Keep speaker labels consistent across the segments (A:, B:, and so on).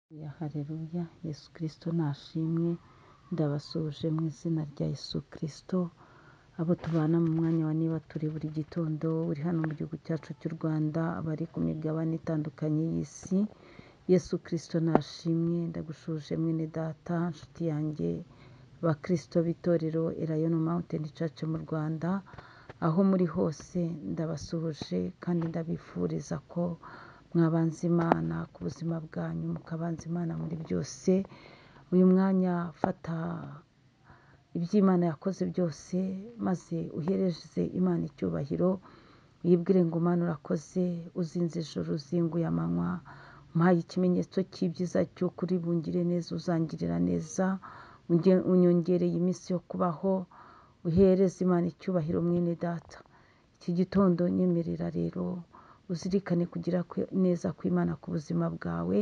A: Ya haleluya, Yesu Kristo nashimwe. Ndabasuhuje mu izina rya Yesu Kristo. Abo tubana mu mwanya wa niba turi buri gitondo uri hano mu gihugu cyacu cy'u Rwanda, abari ku migabane itandukanye y'isi. Yesu Kristo nashimwe. Ndagushuje mwene data, nshuti yanjye, bakristo b'itorero Elayono Mountain Church mu Rwanda, aho muri hose ndabasuhuje kandi ndabifuriza ko mwabanza Imana ku buzima bwanyu, mukabanza Imana muri byose. Uyu mwanya fata iby'Imana yakoze byose maze uhereze Imana icyubahiro, uyibwire ngo Mana urakoze, uzinze ijoro uzinguye amanywa, umpaye ikimenyetso cy'ibyiza cy'ukuri bungire neza, uzangirira neza, unyongereye iminsi yo kubaho. Uhereze Imana icyubahiro mwene data. Iki gitondo nyemerera rero uzirikane kugira neza kw'Imana ku buzima bwawe,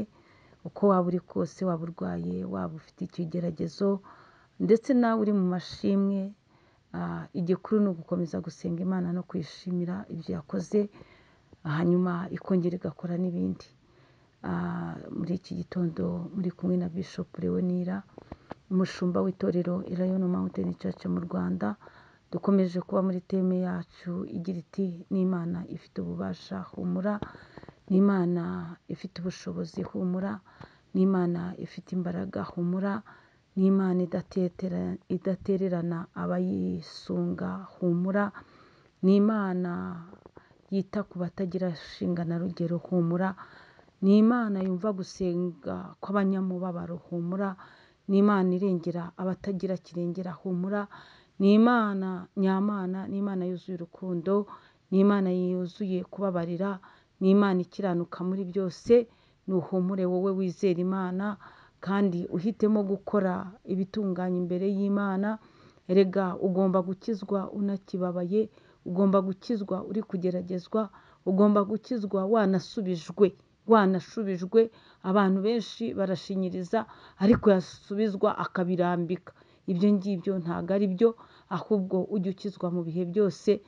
A: uko waba uri kose, waba urwaye, waba ufite ikigeragezo, ndetse nawe uri mu mashimwe. Igikuru ni ugukomeza gusenga Imana no kwishimira ibyo yakoze, hanyuma ikongera igakora n'ibindi. Muri iki gitondo muri kumwe na Bishop Leonira, umushumba w'itorero Elayono Mountain Church mu Rwanda. Dukomeje kuba muri teme yacu igira iti n'Imana ifite ububasha, humura. N'Imana ifite ubushobozi, humura. N'Imana ifite imbaraga, humura. N'Imana idatererana abayisunga, humura. N'Imana yita ku batagira shinga na rugero, humura. N'Imana yumva gusenga kw'abanyamubabaro, humura. N'Imana irengera abatagira kirengera, humura. N'Imana nyamana, n'Imana yuzuye urukundo, n'Imana yuzuye kubabarira, n'Imana ikiranuka muri byose. Nuhumure wowe wizera Imana kandi uhitemo gukora ibitunganye imbere y'Imana. Erega ugomba gukizwa unakibabaye, ugomba gukizwa uri kugeragezwa, ugomba gukizwa wanashubijwe. Abantu benshi barashinyiriza ariko yasubizwa akabirambika. Ibyo ngibyo ntabwo ari byo, ahubwo ujye ukizwa mu bihe byose.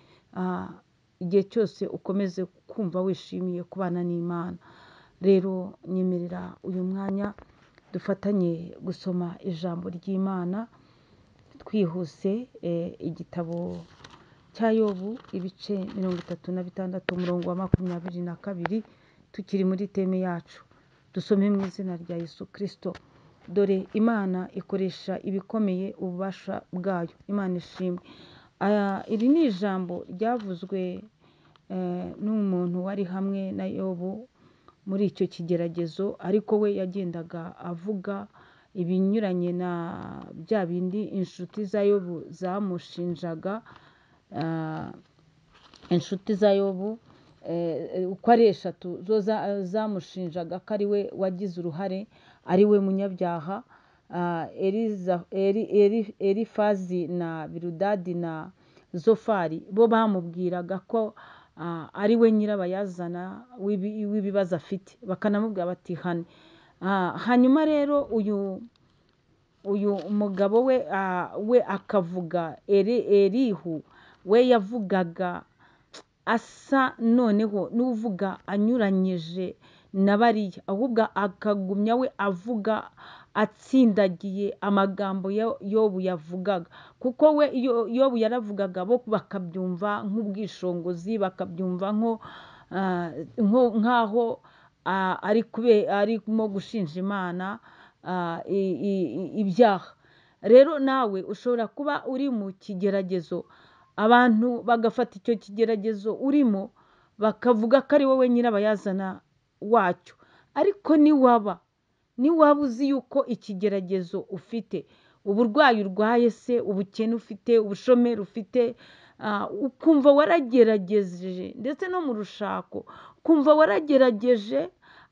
A: Igihe cyose ukomeze kumva wishimiye kubana n'Imana. Rero nyemerera uyu mwanya dufatanye gusoma ijambo ry'Imana twihuse. Igitabo cya Yobu, ibice 36 umurongo wa 22. Tukiri muri teme yacu, dusome mu izina rya Yesu Kristo. Dore Imana ikoresha ibikomeye ububasha bwayo. Imana ishimwe. Iri ni ijambo ryavuzwe n'umuntu wari hamwe na Yobu muri icyo kigeragezo, ariko we yagendaga avuga ibinyuranye na bya bindi inshuti za Yobu zamushinjaga. Inshuti za Yobu uko ari 3 zo zamushinjaga ko ari we wagize uruhare, ari we munyabyaha. Elifazi na Biludadi na Zofari bo bamubwiraga ko ari we nyirabayazana w'ibibazo afite, bakanamubwira bati hane. Hanyuma rero uyu mugabo we akavuga, Elihu we yavugaga asa noneho n'uvuga anyuranyije na bariya, ahubwo akagumya we avuga atsindagiye amagambo Yobu yavugaga. Kuko we Yobu yaravugaga, bo bakabyumva nk'ubwishongozi, bakabyumva nk'aho arimo gushinja Imana ibyaha. Rero nawe ushobora kuba uri mu kigeragezo, abantu bagafata icyo kigeragezo urimo bakavuga ko ari wowe nyirabayazana wacyo. Ariko niwaba uzi yuko ikigeragezo ufite, uburwayi urwaye se, ubukene ufite, ubushomeri ufite, ukumva waragerageje, ndetse no mu rushako ukumva waragerageje,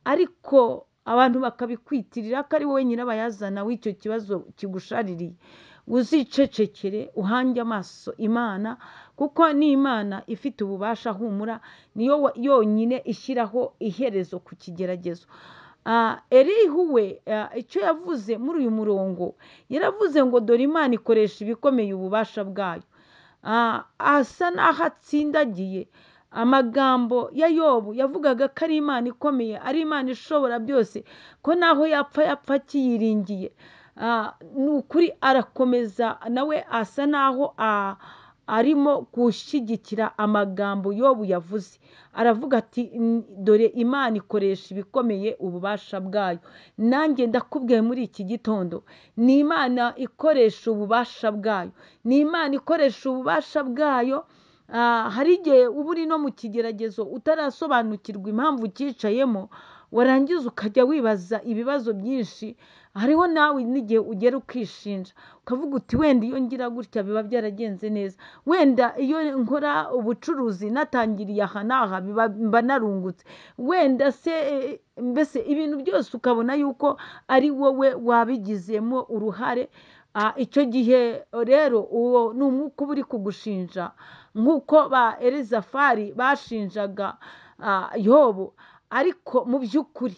A: ariko abantu bakabikwitirira ko ari wowe nyirabayazana w'icyo kibazo kigushaririye, uzicecekere uhange amaso Imana, kuko ni Imana ifite ububasha, humura. Niyo yonyine ishyiraho iherezo ku kigeragezo. Elihu we icyo yavuze muri uyu murongo, yaravuze ngo dore Imana ikoresha ibikomeye ububasha bwayo. Asa n'aho atsindagiye, amagambo ya Yobu yavugaga ko ari Imana ikomeye, ari Imana ishobora byose, ko naho yapfa akiyiringiye. Ni ukuri arakomeza nawe asa naho arimo gushyigikira amagambo Yobu yavuze. Aravuga ati dore Imana ikoresha ibikomeye ububasha bwayo. Nanjye ndakubwiye muri iki gitondo, ni Imana ikoresha ububasha bwayo, ni Imana ikoresha ububasha bwayo. Hari igihe uba uri no mu kigeragezo utarasobanukirwa impamvu ucyicayemo, warangiza ukajya wibaza ibibazo byinshi. Hariho nawe n'igihe ugera ukishinja ukavuga uti wenda iyo ngira gutya biba byaragenze neza, wenda iyo nkora ubucuruzi natangiriye aha n'aha mba narungutse, wenda se mbese ibintu byose ukabona yuko ari wowe wabigizemo uruhare. Icyo gihe rero uwo ni umwuka uba uri kugushinja, nk'uko ba Elizafari bashinjaga Yobu. Ariko mu by'ukuri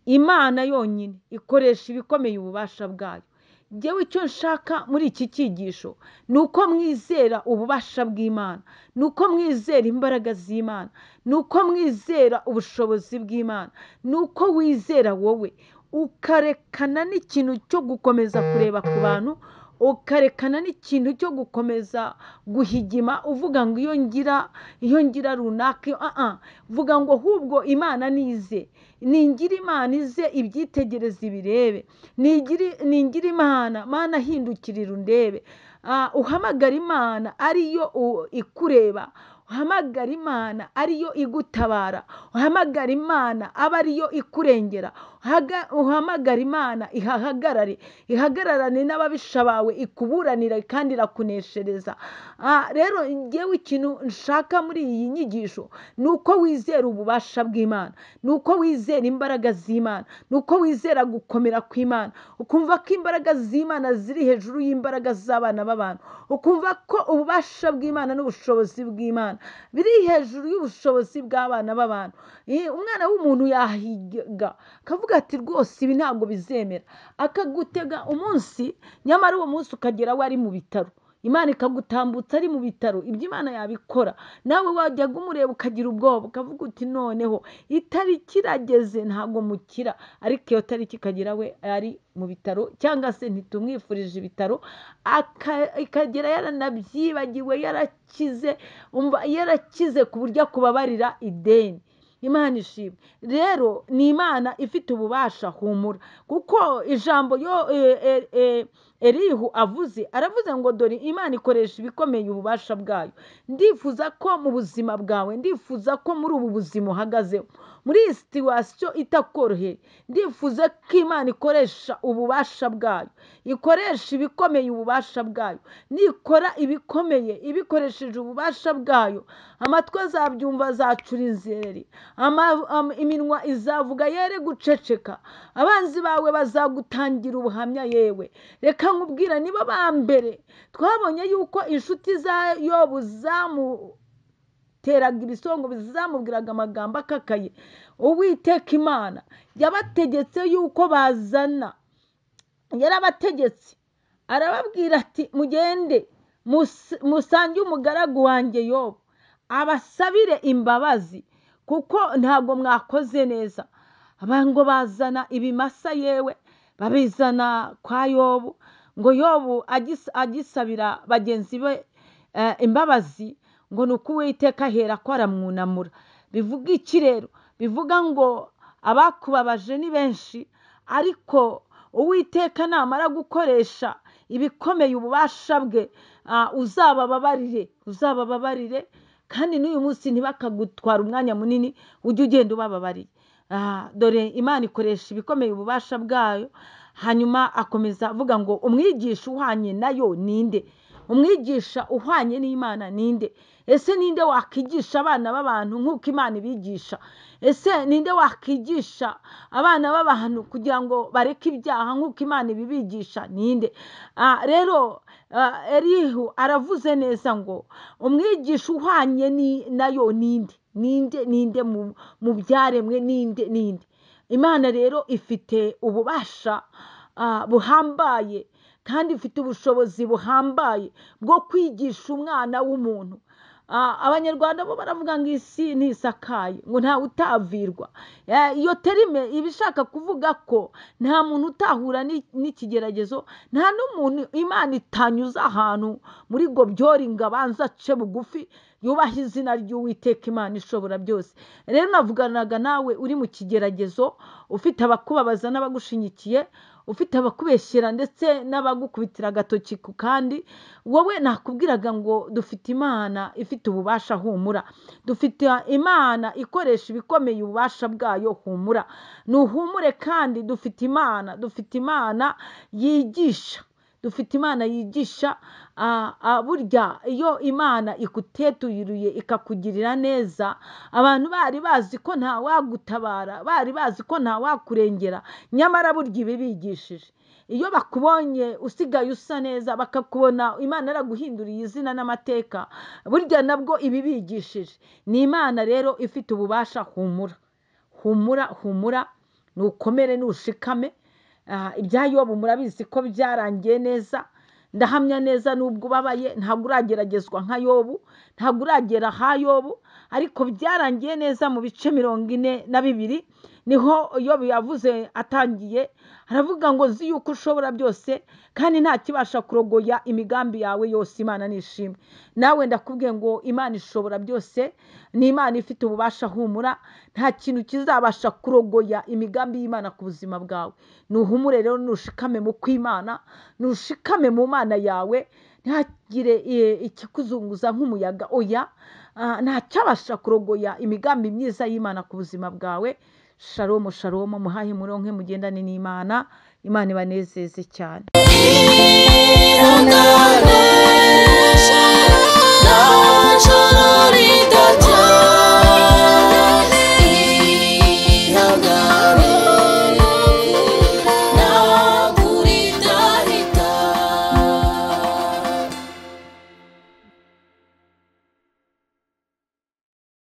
A: Imana yonyine ikoresha ibikomeye ububasha bwayo. Njyewe icyo nshaka muri iki cyigisho ni uko mwizera ububasha bw'Imana, ni uko mwizera imbaraga z'Imana, ni uko mwizera ubushobozi bw'Imana, ni uko wizera wowe ukarekana n'ikintu cyo gukomeza kureba ku bantu, ukarekana n'ikintu cyo gukomeza guhigima uvuga ngo iyo ngira runaka. Vuga ngo ahubwo Imana nize, ningira Imana ize ibyitegereze ibirebe, ningira Imana ahindukirira undebe. Uhamagara Imana ariyo ikureba, uhamagara Imana ariyo igutabara, uhamagara Imana aba ariyo ikurengera, uhamagara Imana ihagararane n'ababisha bawe, ikuburanira kandi irakuneshereza. Rero njyewe ikintu nshaka muri iyi nyigisho ni uko wizera ububasha bw'Imana, ni uko wizera imbaraga z'Imana, ni uko wizera gukomera kw'Imana, ukumva ko imbaraga z'Imana ziri hejuru y'imbaraga z'abana b'abantu, ukumva ko ububasha bw'Imana n'ubushobozi bw'Imana biri hejuru y'ubushobozi bw'abana b'abantu. Umwana w'umuntu yahiga akavuga ati rwose ibi ntabwo bizemera, akagutega umunsi, nyamara uwo munsi ukagera we ari mu bitaro, Imana ikagutambutsa ari mu bitaro. Ibyo Imana yabikora, nawe wajyaga umureba ukagira ubwoba, ukavuga uti noneho itariki irageze ntabwo mukira, ariko iyo tariki ikagera we ari mu bitaro, cyangwa se ntitumwifurije ibitaro, ikagera yaranabyibagiwe, yarakize ku buryo akubabarira ideni. Imana ishimwe. Rero ni Imana ifite ububasha, humura, kuko ijambo Elihu aravuze ngo dore Imana ikoresha ibikomeye ububasha bwayo. Ndifuza ko mu buzima bwawe, ndifuza ko muri ubu buzima uhagazeho, muri iyi situwasiyo itakoroheye, ndifuza ko Imana ikoresha ububasha bwayo, ikoresha ibikomeye ububasha bwayo. Nikora ibikomeye ibikoresheje ububasha bwayo, amatwi azabyumva azacura inzeri, iminwa izavuga yere guceceka, abanzi bawe bazagutangira ubuhamya. Yewe reka nkubwira, nibo ba mbere twabonye yuko inshuti za Yobu zamuteraga ibisongo, zamubwiraga amagambo akakaye. Uwiteka Imana yabategetse yuko bazana, yarabategetse arababwira ati mugende musange umugaragu wanjye Yobu abasabire imbabazi, kuko ntabwo mwakoze neza. Ngo bazana ibimasa, yewe babizana kwa Yobu, ngo Yobu agisabira bagenzi be imbabazi, ngo ni uko Uwiteka ahera ko aramwunamura. Bivuga iki rero? Bivuga ngo abakubabaje ni benshi, ariko Uwiteka namara gukoresha ibikomeye ububasha bwe, uzabababarire, kandi n'uyu munsi ntibakagutwara umwanya munini, ujye ugenda ubababariye. Dore Imana ikoresha ibikomeye ububasha bwayo. Hanyuma akomeza avuga ngo umwigisha uhwanye nayo ninde? Umwigisha uhwanye n'Imana ninde? Ese ninde wakwigisha abana b'abantu nk'uko Imana ibigisha? Ese ninde wakwigisha abana b'abantu kugira ngo bareke ibyaha nk'uko Imana ibibigisha? Ninde? Rero Elihu aravuze neza ngo umwigisha uhwanye nayo ninde? Ninde mu byaremwe? Ninde? Imana rero ifite ububasha buhambaye, kandi ifite ubushobozi buhambaye bwo kwigisha umwana w'umuntu. abanyarwanda bo baravuga ngo isi ntisakaye, ngo ntawe utavirwa. Iyo terime iba ishaka kuvuga ko nta muntu utahura n'ikigeragezo, nta n'umuntu Imana itanyuza ahantu muri gobyori ngo abanze ace bugufi yubaha izina ry'Uwiteka Imana ishobora byose. Rero navuganaga nawe uri mu kigeragezo, ufite abakubabaza n'abagushinyikiye, ufite abakubeshyera ndetse n'abagukubitira agatoki ku kandi, wowe nakubwiraga ngo dufite Imana ifite ububasha, humura. Dufite Imana ikoresha ibikomeye ububasha bwayo, humura. Nuhumure kandi dufite Imana yigisha. Dufite Imana yigisha. Burya iyo Imana iguteturuye ikakugirira neza, abantu bari bazi ko nta wagutabara, bari bazi ko nta wakurengera, nyamara burya ibibigishije. Iyo bakubonye usigaye usa neza, bakakubona Imana yaraguhinduriye izina n'amateka, burya nabwo ibibigishije. Ni Imana rero ifite ububasha, humura. Humura, nukomere nushikame. Ibya Yobu murabizi ko byarangiye neza. Ndahamya neza nubwo ubabaye, ntabwo urageragezwa nka Yobu, ntabwo uragera ha Yobu, ariko byarangiye neza mu bice 42 niho Yobu yavuze atangiye, aravuga ngo nzi yuko ushobora byose kandi nta kibasha kurogoya imigambi yawe yose. Imana nishimwe. Nawe ndakubwiye ngo Imana ishobora byose, ni Imana ifite ububasha, humura. Nta kintu kizabasha kurogoya imigambi y'Imana ku buzima bwawe. Nuhumure rero, nushikame mu kw'Imana, nushikame mu Mana yawe, ntihagire ikikuzunguza nk'umuyaga. Oya, nta cyabasha kurogoya imigambi myiza y'Imana ku buzima bwawe. Shalom, muhahe muronke, mugendane n'Imana. Imana ibanezeze cyane.